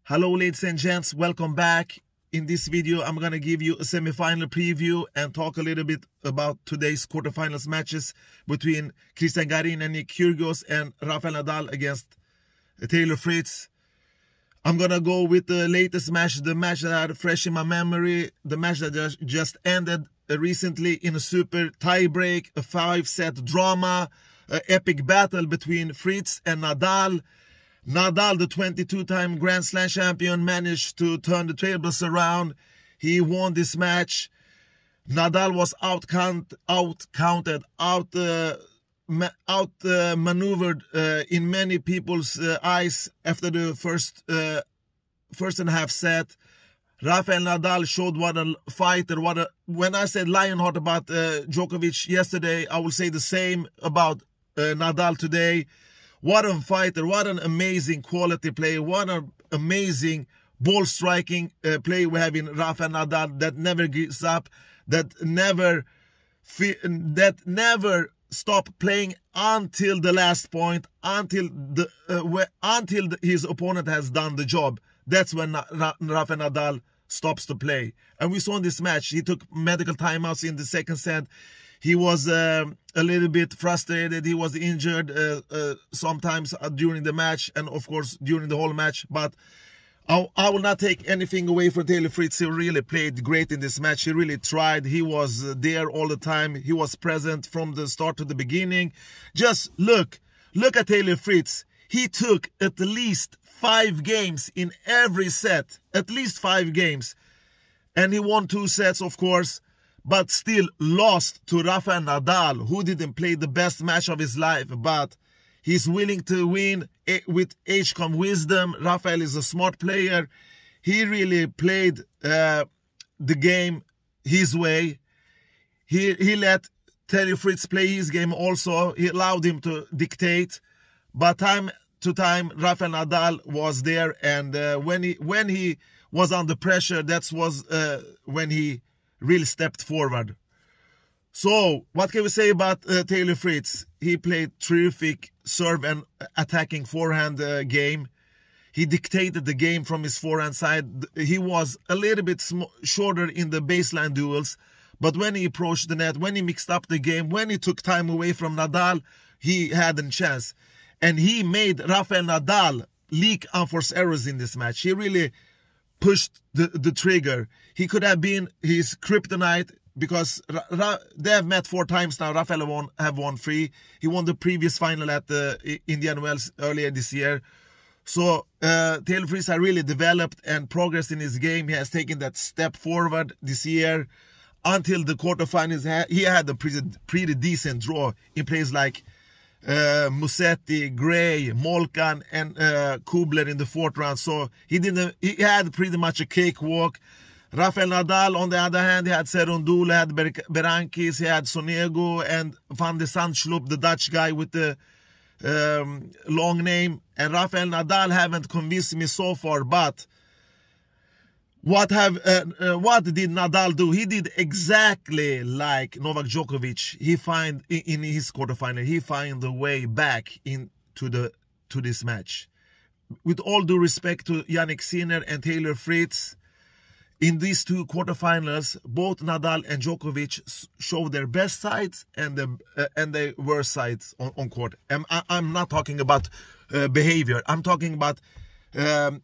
Hello ladies and gents, welcome back. In this video I'm gonna give you a semi-final preview and talk a little bit about today's quarterfinals matches between Cristian Garin and Nick Kyrgios and Rafael Nadal against Taylor Fritz. I'm gonna go with the latest match, the match that I had fresh in my memory, the match that just ended recently in a super tie-break, a 5-set drama, an epic battle between Fritz and Nadal. Nadal, the 22-time Grand Slam champion, managed to turn the tables around. He won this match. Nadal was outmaneuvered in many people's eyes after the first and a half set. Rafael Nadal showed what a fighter, when I said Lionheart about Djokovic yesterday, I will say the same about Nadal today. What a fighter, what an amazing quality play, what an amazing ball striking play we have in Rafael Nadal that never gives up, that never stop playing until the last point, until his opponent has done the job. That's when Rafael Nadal stops to play. And we saw in this match, he took medical timeouts in the second set. He was a little bit frustrated. He was injured sometimes during the match and, of course, during the whole match. But I will not take anything away from Taylor Fritz. He really played great in this match. He really tried. He was there all the time. He was present from the start to the beginning. Just look at Taylor Fritz. He took at least 5 games in every set. At least 5 games. And he won 2 sets, of course. But still lost to Rafael Nadal, who didn't play the best match of his life. But he's willing to win. With age come wisdom. Rafael is a smart player. He really played the game his way. He let Taylor Fritz play his game also. He allowed him to dictate. But time to time, Rafael Nadal was there. And when he was under pressure, that was when he really stepped forward. So, what can we say about Taylor Fritz? He played terrific serve and attacking forehand game. He dictated the game from his forehand side. He was a little bit shorter in the baseline duels, but when he approached the net, when he mixed up the game, when he took time away from Nadal, he had a chance. And he made Rafael Nadal leak unforced errors in this match. He really pushed the trigger. He could have been his kryptonite because they have met 4 times now. Rafael have won 3. He won the previous final at the Indian Wells earlier this year. So Taylor Fritz has really developed and progressed in his game. He has taken that step forward this year. Until the quarterfinals, he had a pretty decent draw in players like Musetti, Gray, Molkan, and Kubler in the 4th round. So he had pretty much a cakewalk. Rafael Nadal, on the other hand, he had Serundul, he had Berankis, he had Sonego, and Van de Zandschulp, the Dutch guy with the long name. And Rafael Nadal haven't convinced me so far. But what did Nadal do? He did exactly like Novak Djokovic. He find in his quarterfinal, he find the way back to this match. With all due respect to Jannik Sinner and Taylor Fritz, in these 2 quarterfinals, both Nadal and Djokovic show their best sides and their worst sides on court. I'm not talking about behavior. I'm talking about the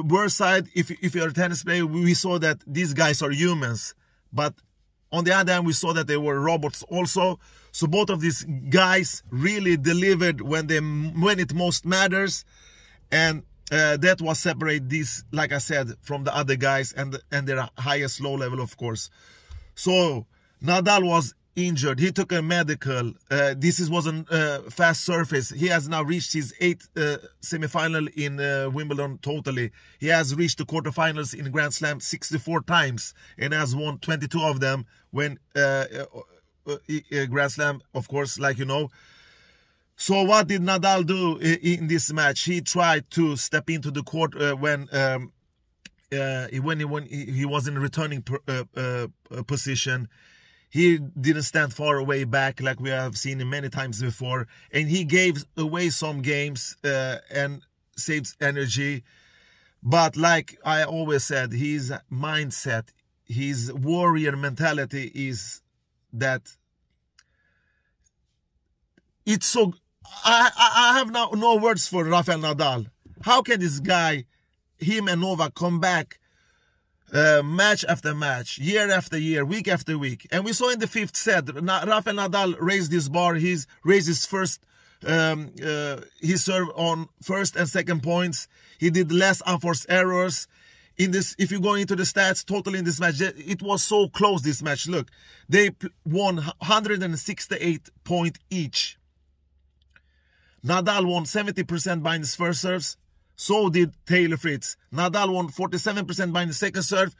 worst side. If you're a tennis player, we saw that these guys are humans. But on the other hand, we saw that they were robots also. So both of these guys really delivered when it most matters. And that was separate these, like I said, from the other guys and their highest low level, of course. So Nadal was injured. He took a medical. This wasn't fast surface. He has now reached his 8th semi-final in Wimbledon totally. He has reached the quarterfinals in Grand Slam 64 times and has won 22 of them when Grand Slam, of course, like you know. So what did Nadal do in this match? He tried to step into the court when he was in returning position. He didn't stand far away back like we have seen him many times before. And he gave away some games and saved energy. But like I always said, his mindset, his warrior mentality is that it's so... I have now no words for Rafael Nadal. How can this guy, him and Novak, come back match after match, year after year, week after week? And we saw in the 5th set, Rafael Nadal raised his bar. He's raised his first, his serve on first and second points. He did less unforced errors. In this, if you go into the stats, total in this match, it was so close, this match. Look, they won 168 points each. Nadal won 70% behind his first serves. So did Taylor Fritz. Nadal won 47% behind the second serve.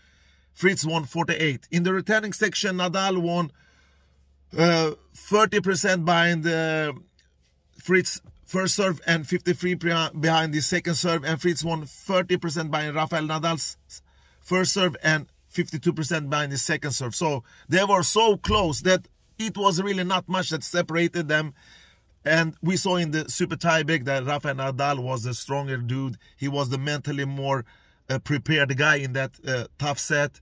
Fritz won 48%. In the returning section, Nadal won 30% behind Fritz first serve and 53% behind the second serve. And Fritz won 30% behind Rafael Nadal's first serve and 52% behind the second serve. So they were so close that it was really not much that separated them. And we saw in the super tiebreak that Rafael Nadal was the stronger dude. He was the mentally more prepared guy in that tough set.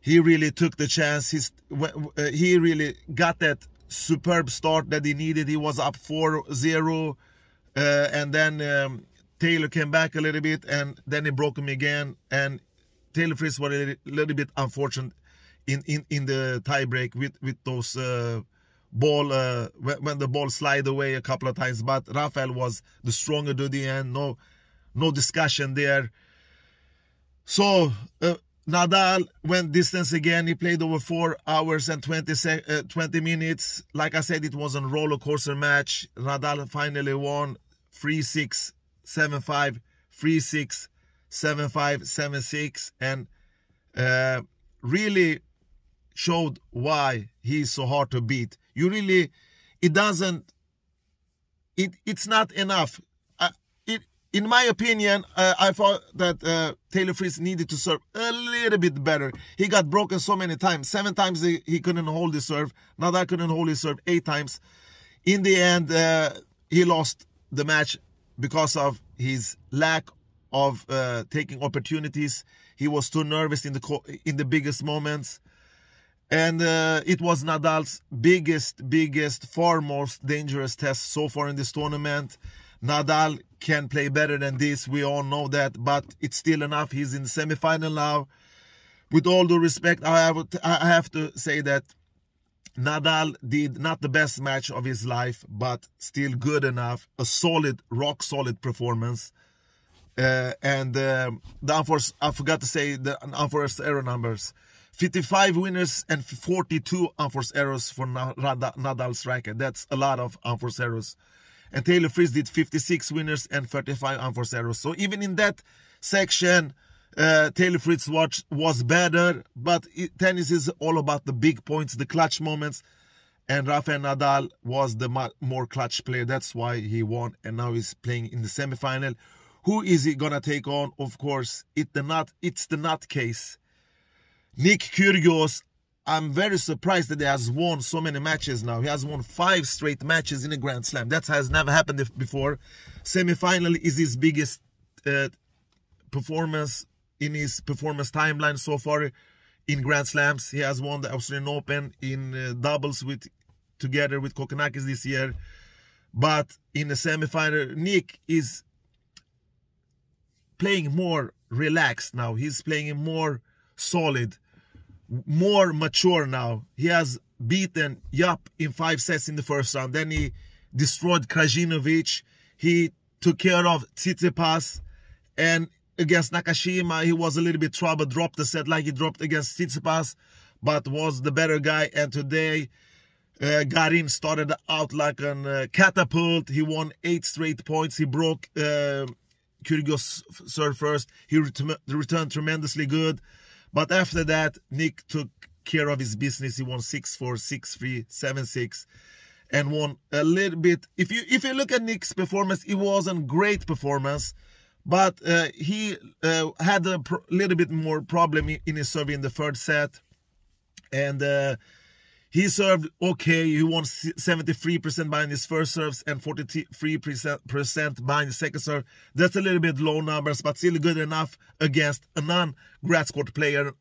He really took the chance. He really got that superb start that he needed. He was up 4-0. And then Taylor came back a little bit. And then he broke him again. And Taylor Fritz was a little bit unfortunate in the tiebreak with those... ball when the ball slid away a couple of times, but Rafael was the stronger to the end. No discussion there. So Nadal went distance again. He played over 4 hours and 20 minutes. Like I said, it was a roller coaster match. Nadal finally won 3-6, 7-5, 3-6, 7-5, 7-6, and really showed why he's so hard to beat. You really, it's not enough. In my opinion, I thought that Taylor Fritz needed to serve a little bit better. He got broken so many times. 7 times he couldn't hold his serve. Nadal couldn't hold his serve 8 times. In the end, he lost the match because of his lack of taking opportunities. He was too nervous in the biggest moments. And it was Nadal's biggest, far most dangerous test so far in this tournament. Nadal can play better than this. We all know that, but it's still enough. He's in the semifinal now. With all due respect, I have to say that Nadal did not the best match of his life, but still good enough. A solid, rock solid performance. And the unforced, I forgot to say the unforced error numbers. 55 winners and 42 unforced errors for Nadal's racket. That's a lot of unforced errors. And Taylor Fritz did 56 winners and 35 unforced errors. So even in that section, Taylor Fritz was better. But tennis is all about the big points, the clutch moments. And Rafael Nadal was the more clutch player. That's why he won. And now he's playing in the semifinal. Who is he going to take on? Of course, it's the nutcase. Nick Kyrgios. I'm very surprised that he has won so many matches now. He has won 5 straight matches in a Grand Slam. That has never happened before. Semi-final is his biggest performance in his performance timeline so far in Grand Slams. He has won the Australian Open in doubles together with Kokkinakis this year. But in the semi-final, Nick is playing more relaxed now. He's playing more solid, more mature now. He has beaten Yap in 5 sets in the first round. Then he destroyed Krajinovic. He took care of Tsitsipas. And against Nakashima, he was a little bit trouble. Dropped the set like he dropped against Tsitsipas, but was the better guy. And today, Garin started out like a catapult. He won 8 straight points. He broke Kyrgios' serve first. He returned tremendously good. But after that, Nick took care of his business. He won 6-4, 6-3, 7-6, and won a little bit. If you look at Nick's performance, it wasn't great performance, but he had a little bit more problem in his serve in the 3rd set, and He served okay. He won 73% behind his first serves and 43% behind his second serve. That's a little bit low numbers, but still good enough against a non-grass court player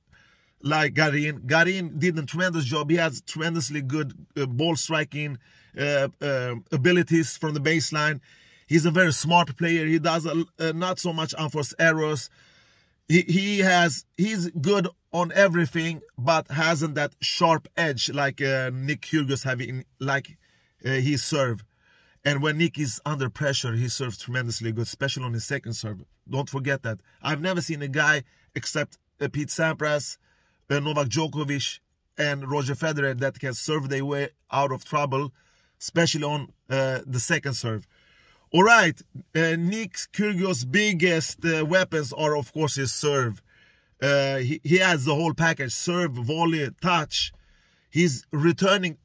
like Garin. Garin did a tremendous job. He has tremendously good ball striking abilities from the baseline. He's a very smart player. He does not so much unforced errors. He's good on everything, but hasn't that sharp edge like Nick Kyrgios have in his serve. And when Nick is under pressure, he serves tremendously good, especially on his second serve. Don't forget that. I've never seen a guy except Pete Sampras, Novak Djokovic, and Roger Federer that can serve their way out of trouble, especially on the second serve. All right, Nick Kyrgios' biggest weapons are, of course, his serve. He has the whole package: serve, volley, touch. He's returning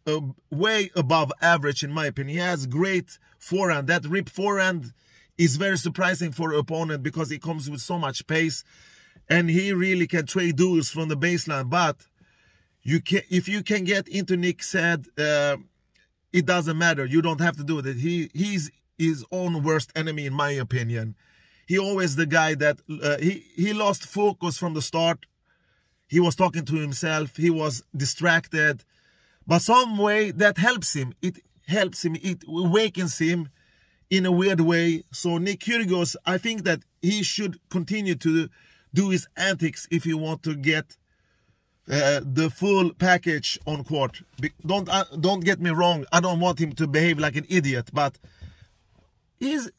way above average, in my opinion. He has great forehand. That rip forehand is very surprising for an opponent because it comes with so much pace, and he really can trade duels from the baseline. But if you can get into Nick's head, it doesn't matter. You don't have to do it. He's his own worst enemy, in my opinion. He always the guy that he lost focus from the start. He was talking to himself. He was distracted. But some way that helps him. It helps him. It awakens him in a weird way. So Nick Kyrgios, I think that he should continue to do his antics if he want to get the full package on court. Don't get me wrong. I don't want him to behave like an idiot, but he's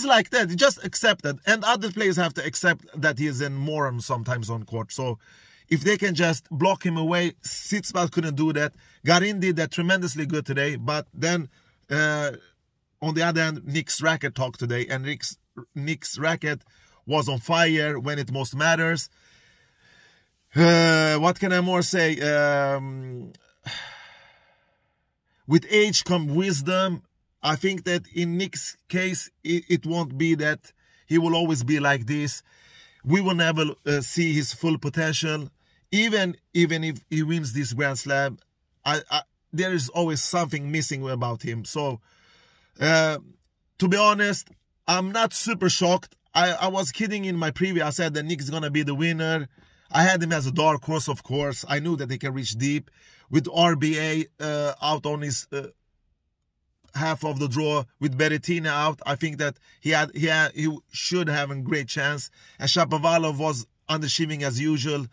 like that. Just accept it. And other players have to accept that he is a moron sometimes on court. So if they can just block him away, Tsitsipas couldn't do that. Garin did that tremendously good today. But then on the other hand, Nick's racket talked today, and Nick's racket was on fire when it most matters. What can I more say? With age come wisdom. I think that in Nick's case, it won't be that. He will always be like this. We will never see his full potential. Even if he wins this Grand Slam, there is always something missing about him. So, to be honest, I'm not super shocked. I was kidding in my preview. I said that Nick's going to be the winner. I had him as a dark horse, of course. I knew that he can reach deep. With RBA out on his half of the draw, with Berrettini out, I think that he should have a great chance. And Shapovalov was underachieving as usual,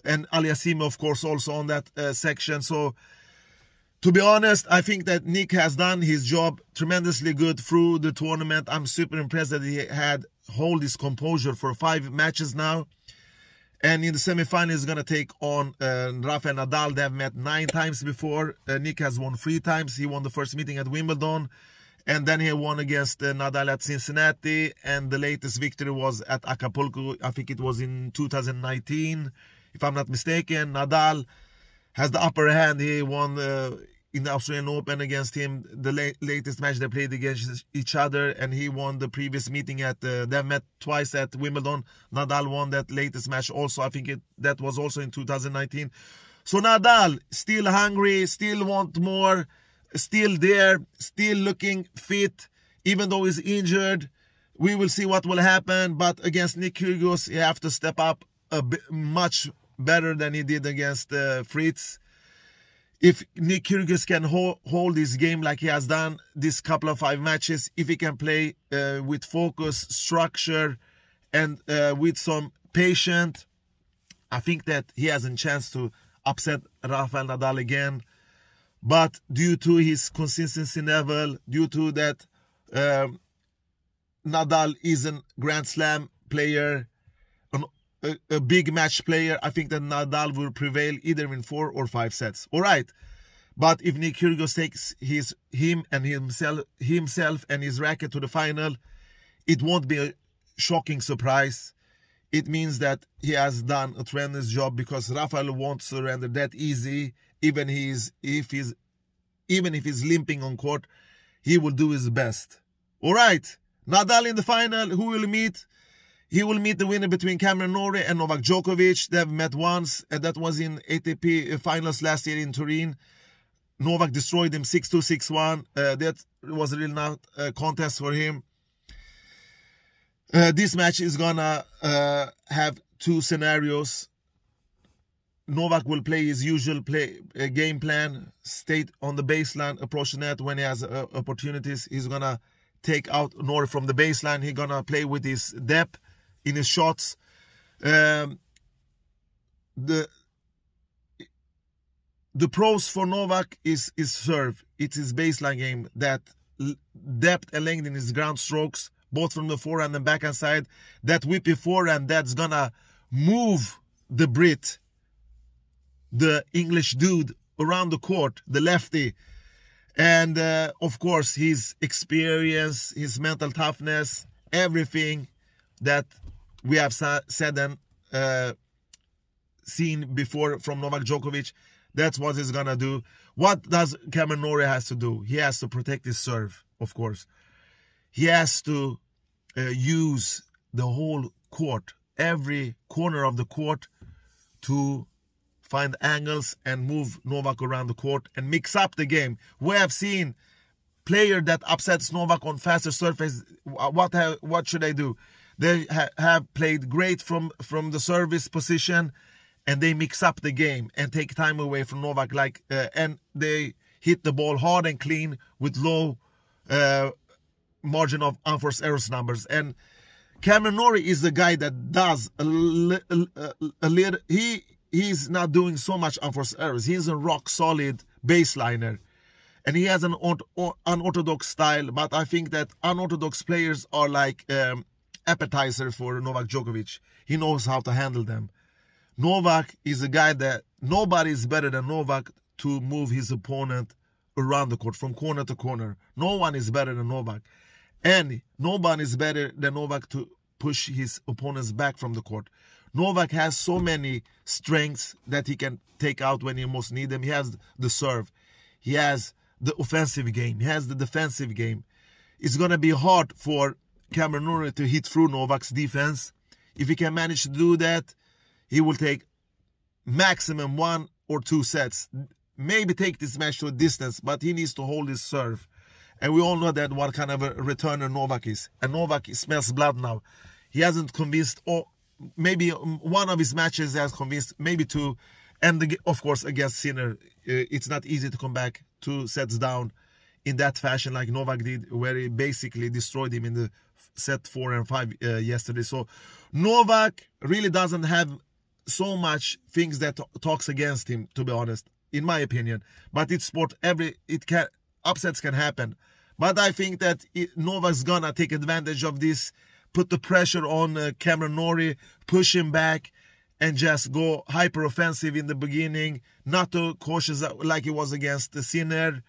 and Aliassime, of course, also on that section. So, to be honest, I think that Nick has done his job tremendously good through the tournament. I'm super impressed that he hold his composure for 5 matches now. And in the semifinal, he's going to take on Rafael Nadal. They have met 9 times before. Nick has won 3 times. He won the first meeting at Wimbledon. And then he won against Nadal at Cincinnati. And the latest victory was at Acapulco. I think it was in 2019, if I'm not mistaken. Nadal has the upper hand. He won in the Australian Open against him. The latest match they played against each other, and he won the previous meeting at they met twice at Wimbledon. Nadal won that latest match also. I think that was also in 2019. So Nadal still hungry, still want more, still there, still looking fit, even though he's injured. We will see what will happen, but against Nick Kyrgios, he have to step up a bit, much better than he did against Fritz. If Nick Kyrgios can hold his game like he has done this couple of 5 matches, if he can play with focus, structure, and with some patience, I think that he has a chance to upset Rafael Nadal again. But due to his consistency level, due to that Nadal is a Grand Slam player, a big match player, I think that Nadal will prevail either in 4 or 5 sets. All right. But if Nick Kyrgios takes himself and his racket to the final, it won't be a shocking surprise. It means that he has done a tremendous job, because Rafael won't surrender that easy. Even if he's limping on court, he will do his best. All right. Nadal in the final. Who will meet? He will meet the winner between Cameron Norrie and Novak Djokovic. They've met once, and that was in ATP finals last year in Turin. Novak destroyed him 6-2, 6-1. That was really not a contest for him. This match is gonna have two scenarios. Novak will play his usual game plan, stay on the baseline, approach the net when he has opportunities. He's gonna take out Norrie from the baseline. He's gonna play with his depth in his shots. The pros for Novak is serve. It's his baseline game, that depth and length in his ground strokes, both from the forehand and backhand side. That whippy forehand that's gonna move the Brit, the English dude, around the court, the lefty. And of course, his experience, his mental toughness, everything that we have said and seen before from Novak Djokovic, that's what he's gonna do. What does Cameron Norrie has to do? He has to protect his serve, of course. He has to use the whole court, every corner of the court, to find angles and move Novak around the court and mix up the game. We have seen player that upsets Novak on faster surface. What should they do? They have played great from the service position, and they mix up the game and take time away from Novak. And they hit the ball hard and clean with low margin of unforced errors numbers. And Cameron Norrie is the guy that does a little. He's not doing so much unforced errors. He's a rock solid baseliner, and he has an unorthodox style. But I think that unorthodox players are like appetizer for Novak Djokovic. He knows how to handle them. Novak is a guy that nobody is better than Novak to move his opponent around the court from corner to corner. No one is better than Novak, and no one is better than Novak to push his opponents back from the court. Novak has so many strengths that he can take out when he most need them. He has the serve. He has the offensive game. He has the defensive game. It's going to be hard for Cameron Norrie to hit through Novak's defense. If he can manage to do that, he will take maximum 1 or 2 sets. Maybe take this match to a distance, but he needs to hold his serve. And we all know that what kind of a returner Novak is. And Novak smells blood now. He hasn't convinced, or maybe one of his matches has convinced, maybe 2. And of course, against Sinner, it's not easy to come back 2 sets down in that fashion like Novak did, where he basically destroyed him in the set 4 and 5 yesterday. So Novak really doesn't have so much things that talks against him, to be honest, in my opinion. But it's sport, upsets can happen. But I think that Novak's gonna take advantage of this, put the pressure on Cameron Norrie, push him back, and just go hyper offensive in the beginning, not too cautious like he was against the Sinner.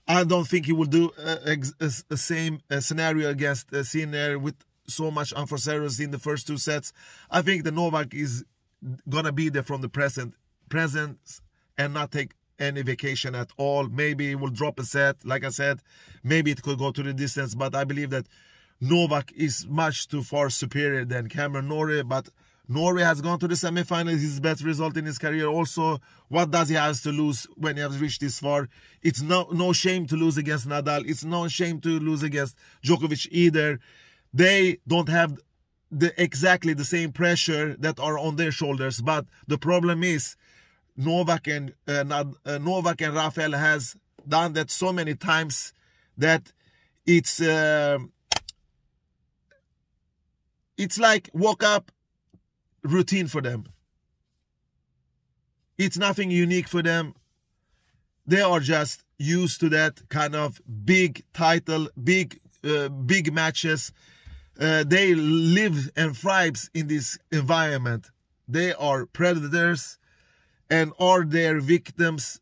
I don't think he will do the same scenario against Sinner with so much unforced errors in the first 2 sets. I think the Novak is gonna be there from the presence and not take any vacation at all. Maybe he will drop a set, like I said. Maybe it could go to the distance, but I believe that Novak is much too far superior than Cameron Norrie. But Norrie has gone to the semifinals, his best result in his career. Also, what does he have to lose when he has reached this far? It's no shame to lose against Nadal. It's no shame to lose against Djokovic either. They don't have exactly the same pressure that are on their shoulders. But the problem is Novak and Rafael has done that so many times that it's like woke up routine for them. It's nothing unique for them. They are just used to that kind of big title, big matches. They live and thrive in this environment. They are predators, and are their victims,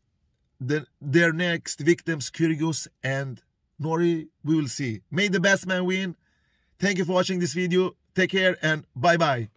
their next victims, Kyrgios and Norrie? We will see. May the best man win. Thank you for watching this video. Take care and bye-bye.